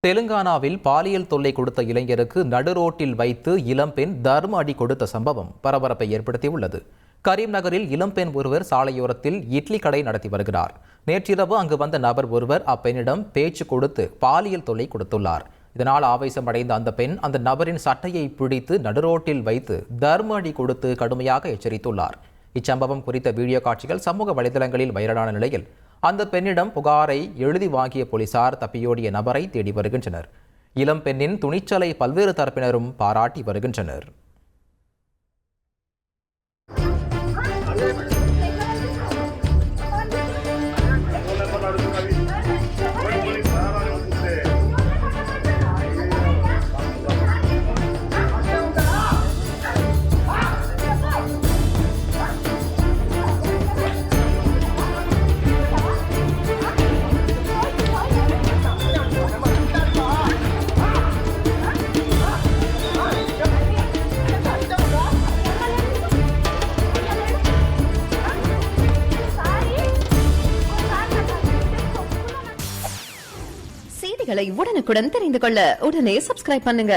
தெலுங்கானாவில் பாலியல் தொல்லை கொடுத்த இளைஞருக்கு நடுரோட்டில் வைத்து இளம்பெண் தர்ம அடி கொடுத்த சம்பவம் பரபரப்பை ஏற்படுத்தியுள்ளது. கரீம்நகரில் இளம்பெண் ஒருவர் சாலையோரத்தில் இட்லி கடை நடத்தி வருகிறார். நேற்றிரவு அங்கு வந்த நபர் ஒருவர் அப்பெண்ணிடம் பேச்சு கொடுத்து பாலியல் தொல்லை கொடுத்துள்ளார். இதனால் ஆவேசமடைந்த அந்த பெண் அந்த நபரின் சட்டையை பிடித்து நடுரோட்டில் வைத்து தர்ம அடி கொடுத்து கடுமையாக எச்சரித்துள்ளார். இச்சம்பவம் குறித்த வீடியோ காட்சிகள் சமூக வலைதளங்களில் வைரலான நிலையில் அந்த பெண்ணிடம் புகாரை எழுதி வாங்கிய போலீசார் தப்பியோடிய நபரை தேடி வருகின்றனர். இளம் பெண்ணின் துணிச்சலை பல்வேறு தரப்பினரும் பாராட்டி வருகின்றனர். செய்திகளை உடனுக்குடன் தெரிந்து கொள்ள உடனே சப்ஸ்கிரைப் பண்ணுங்க.